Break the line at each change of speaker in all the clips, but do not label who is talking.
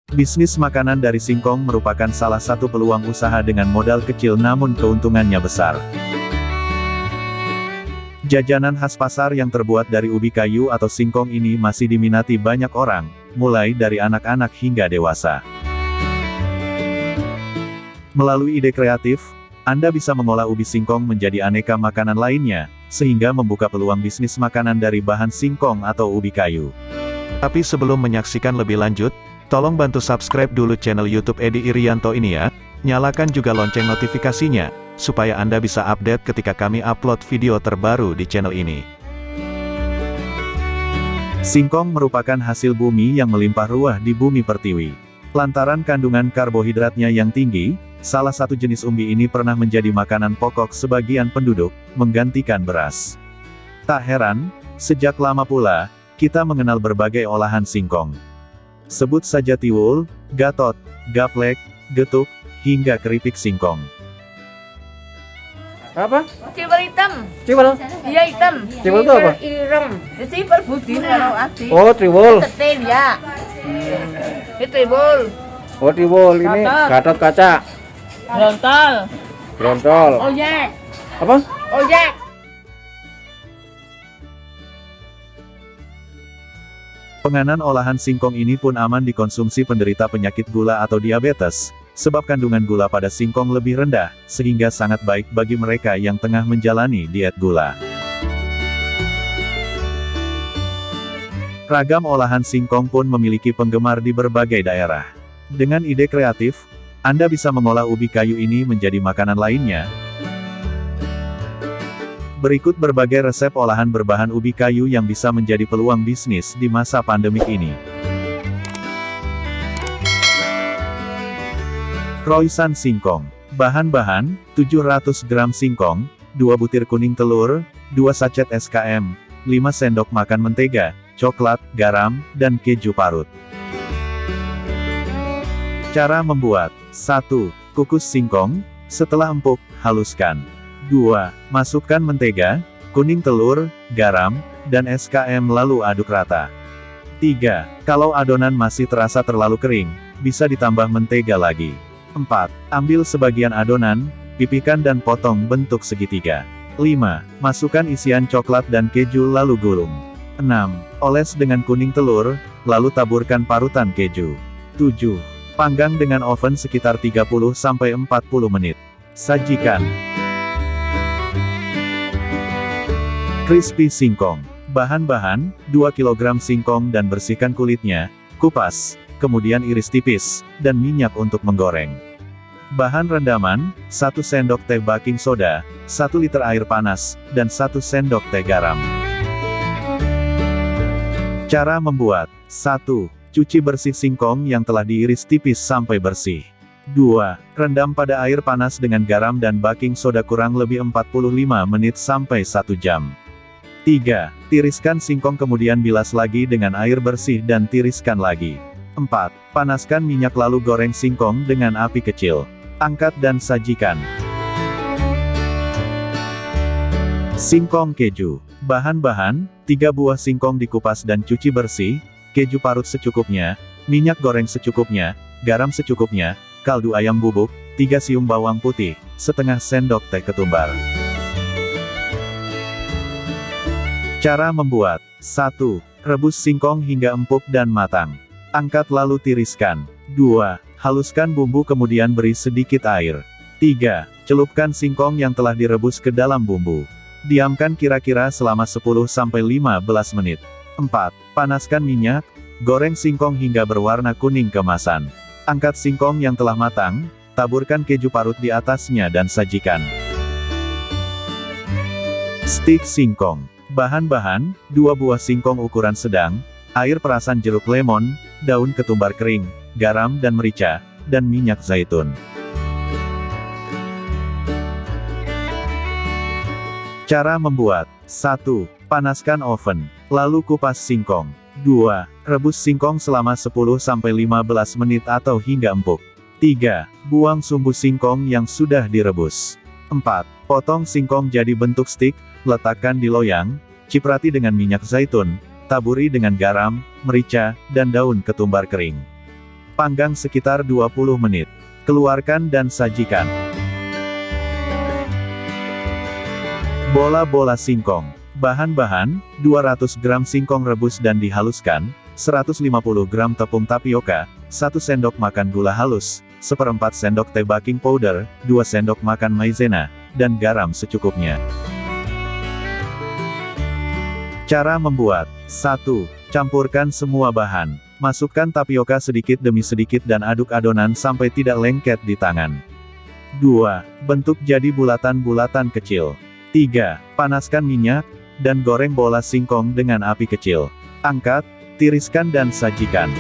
Bisnis makanan dari singkong merupakan salah satu peluang usaha dengan modal kecil namun keuntungannya besar. Jajanan khas pasar yang terbuat dari ubi kayu atau singkong ini masih diminati banyak orang, mulai dari anak-anak hingga dewasa. Melalui ide kreatif, Anda bisa mengolah ubi singkong menjadi aneka makanan lainnya, sehingga membuka peluang bisnis makanan dari bahan singkong atau ubi kayu. Tapi sebelum menyaksikan lebih lanjut, tolong bantu subscribe dulu channel YouTube Edi Irianto ini ya. Nyalakan juga lonceng notifikasinya, supaya Anda bisa update ketika kami upload video terbaru di channel ini. Singkong merupakan hasil bumi yang melimpah ruah di bumi pertiwi. Lantaran kandungan karbohidratnya yang tinggi, salah satu jenis umbi ini pernah menjadi makanan pokok sebagian penduduk, menggantikan beras. Tak heran, sejak lama pula, kita mengenal berbagai olahan singkong. Sebut saja tiwul, gatot, gaplek, getuk, hingga keripik singkong.
Apa?
Cibel hitam.
Cibel?
Iya hitam.
Cibel itu apa?
Ireng. Cibel putih kalau asli.
Oh, tribul.
Tetel ya. Itu tribul.
Oh, tribul. Ini gatot kaca.
Brontol.
Brontol.
Ojek.
Apa?
Ojek.
Penganan olahan singkong ini pun aman dikonsumsi penderita penyakit gula atau diabetes, sebab kandungan gula pada singkong lebih rendah, sehingga sangat baik bagi mereka yang tengah menjalani diet gula. Ragam olahan singkong pun memiliki penggemar di berbagai daerah. Dengan ide kreatif, Anda bisa mengolah ubi kayu ini menjadi makanan lainnya. Berikut berbagai resep olahan berbahan ubi kayu yang bisa menjadi peluang bisnis di masa pandemik ini. Croissant singkong. Bahan-bahan, 700 gram singkong, 2 butir kuning telur, 2 sachet SKM, 5 sendok makan mentega, coklat, garam, dan keju parut. Cara membuat. 1. Kukus singkong, setelah empuk, haluskan. 2. Masukkan mentega, kuning telur, garam, dan SKM lalu aduk rata. 3. Kalau adonan masih terasa terlalu kering, bisa ditambah mentega lagi. 4. Ambil sebagian adonan, pipihkan dan potong bentuk segitiga. 5. Masukkan isian coklat dan keju lalu gulung. 6. Oles dengan kuning telur, lalu taburkan parutan keju. 7. Panggang dengan oven sekitar 30-40 menit. Sajikan. Crispy singkong. Bahan-bahan, 2 kg singkong dan bersihkan kulitnya, kupas, kemudian iris tipis, dan minyak untuk menggoreng. Bahan rendaman, 1 sendok teh baking soda, 1 liter air panas, dan 1 sendok teh garam. Cara membuat. 1. Cuci bersih singkong yang telah diiris tipis sampai bersih. 2. Rendam pada air panas dengan garam dan baking soda kurang lebih 45 menit sampai 1 jam. 3. Tiriskan singkong kemudian bilas lagi dengan air bersih dan tiriskan lagi. 4. Panaskan minyak lalu goreng singkong dengan api kecil. Angkat dan sajikan. Singkong keju. Bahan-bahan, 3 buah singkong dikupas dan cuci bersih, keju parut secukupnya, minyak goreng secukupnya, garam secukupnya, kaldu ayam bubuk, 3 siung bawang putih, setengah sendok teh ketumbar. Cara membuat. 1. Rebus singkong hingga empuk dan matang. Angkat lalu tiriskan. 2. Haluskan bumbu kemudian beri sedikit air. 3. Celupkan singkong yang telah direbus ke dalam bumbu. Diamkan kira-kira selama 10-15 menit. 4. Panaskan minyak, goreng singkong hingga berwarna kuning keemasan. Angkat singkong yang telah matang, taburkan keju parut di atasnya dan sajikan. Stik singkong. Bahan-bahan, 2 buah singkong ukuran sedang, air perasan jeruk lemon, daun ketumbar kering, garam dan merica, dan minyak zaitun. Cara membuat. 1. Panaskan oven, lalu kupas singkong. 2. Rebus singkong selama 10-15 menit atau hingga empuk. 3. Buang sumbu singkong yang sudah direbus. 4. Potong singkong jadi bentuk stik, letakkan di loyang, ciprati dengan minyak zaitun, taburi dengan garam, merica, dan daun ketumbar kering. Panggang sekitar 20 menit. Keluarkan dan sajikan. Bola-bola singkong. Bahan-bahan, 200 gram singkong rebus dan dihaluskan, 150 gram tepung tapioka, 1 sendok makan gula halus, 1/4 sendok teh baking powder, 2 sendok makan maizena, dan garam secukupnya. Cara membuat. 1. Campurkan semua bahan. Masukkan tapioka sedikit demi sedikit dan aduk adonan sampai tidak lengket di tangan. 2. Bentuk jadi bulatan-bulatan kecil. 3. Panaskan minyak, dan goreng bola singkong dengan api kecil. Angkat, tiriskan dan sajikan.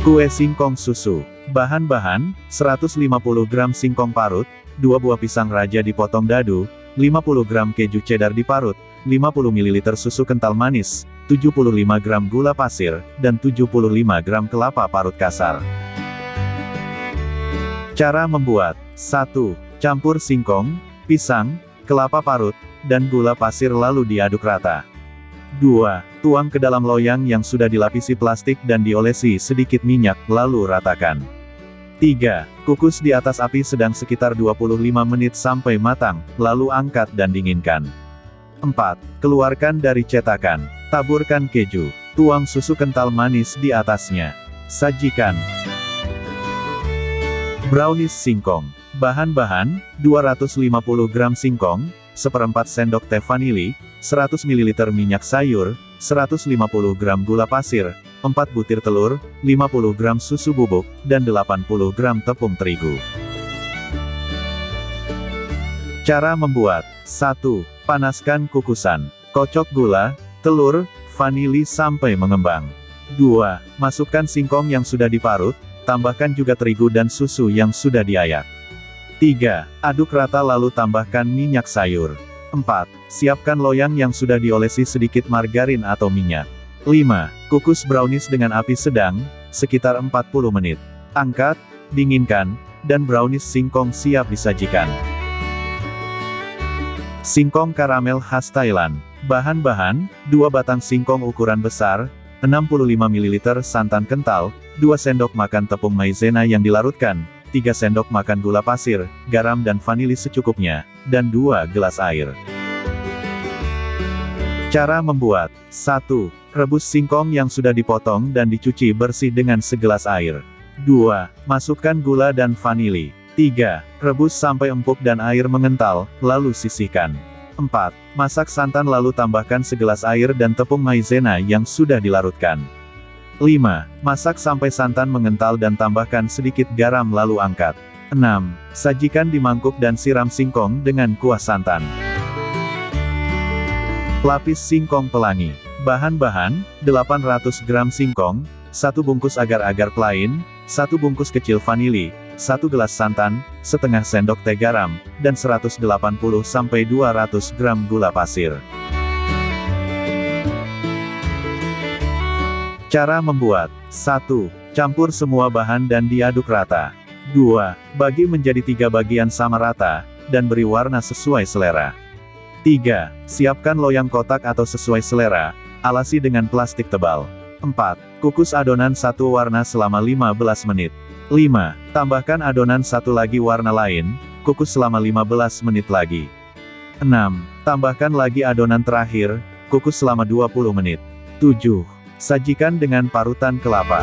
Kue singkong susu. Bahan-bahan, 150 gram singkong parut, 2 buah pisang raja dipotong dadu, 50 gram keju cheddar diparut, 50 ml susu kental manis, 75 gram gula pasir, dan 75 gram kelapa parut kasar. Cara membuat. 1. Campur singkong, pisang, kelapa parut, dan gula pasir lalu diaduk rata. 2. Tuang ke dalam loyang yang sudah dilapisi plastik dan diolesi sedikit minyak, lalu ratakan. 3. Kukus di atas api sedang sekitar 25 menit sampai matang, lalu angkat dan dinginkan. 4. Keluarkan dari cetakan. Taburkan keju. Tuang susu kental manis di atasnya. Sajikan. Brownies singkong. Bahan-bahan, 250 gram singkong, 1/4 sendok teh vanili, 100 ml minyak sayur, 150 gram gula pasir, 4 butir telur, 50 gram susu bubuk, dan 80 gram tepung terigu. Cara membuat. 1. Panaskan kukusan. Kocok gula, telur, vanili sampai mengembang. 2. Masukkan singkong yang sudah diparut, tambahkan juga terigu dan susu yang sudah diayak. 3. Aduk rata lalu tambahkan minyak sayur. 4. Siapkan loyang yang sudah diolesi sedikit margarin atau minyak. 5. Kukus brownies dengan api sedang, sekitar 40 menit. Angkat, dinginkan, dan brownies singkong siap disajikan. Singkong karamel khas Thailand. Bahan-bahan, 2 batang singkong ukuran besar, 65 ml santan kental, 2 sendok makan tepung maizena yang dilarutkan, 3 sendok makan gula pasir, garam dan vanili secukupnya, dan 2 gelas air. Cara membuat. 1. Rebus singkong yang sudah dipotong dan dicuci bersih dengan segelas air. 2. Masukkan gula dan vanili. 3. Rebus sampai empuk dan air mengental, lalu sisihkan. 4. Masak santan lalu tambahkan segelas air dan tepung maizena yang sudah dilarutkan. 5. Masak sampai santan mengental dan tambahkan sedikit garam lalu angkat. 6. Sajikan di mangkuk dan siram singkong dengan kuah santan. Lapis singkong pelangi. Bahan-bahan, 800 gram singkong, 1 bungkus agar-agar plain, 1 bungkus kecil vanili, 1 gelas santan, setengah sendok teh garam, dan 180-200 gram gula pasir. Cara membuat. 1. Campur semua bahan dan diaduk rata. 2. Bagi menjadi 3 bagian sama rata, dan beri warna sesuai selera. 3. Siapkan loyang kotak atau sesuai selera, alasi dengan plastik tebal. 4. Kukus adonan satu warna selama 15 menit. 5. Tambahkan adonan satu lagi warna lain, kukus selama 15 menit lagi. 6. Tambahkan lagi adonan terakhir, kukus selama 20 menit. 7. Sajikan dengan parutan kelapa.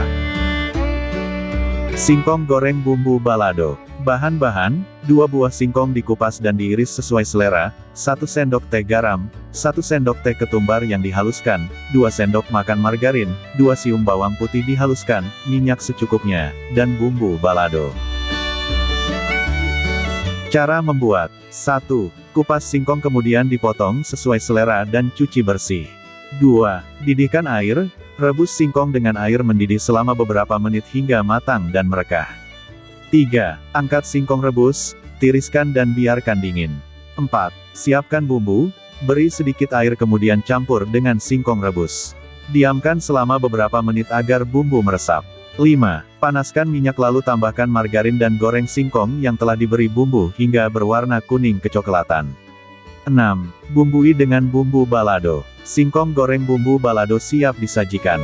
Singkong goreng bumbu balado. Bahan-bahan, 2 buah singkong dikupas dan diiris sesuai selera, 1 sendok teh garam, 1 sendok teh ketumbar yang dihaluskan, 2 sendok makan margarin, 2 siung bawang putih dihaluskan, minyak secukupnya, dan bumbu balado. Cara membuat. 1. Kupas singkong kemudian dipotong sesuai selera dan cuci bersih. 2. Didihkan air, rebus singkong dengan air mendidih selama beberapa menit hingga matang dan merekah. 3. Angkat singkong rebus, tiriskan dan biarkan dingin. 4. Siapkan bumbu, beri sedikit air kemudian campur dengan singkong rebus. Diamkan selama beberapa menit agar bumbu meresap. 5. Panaskan minyak lalu tambahkan margarin dan goreng singkong yang telah diberi bumbu hingga berwarna kuning kecoklatan. 6. Bumbui dengan bumbu balado. Singkong goreng bumbu balado siap disajikan.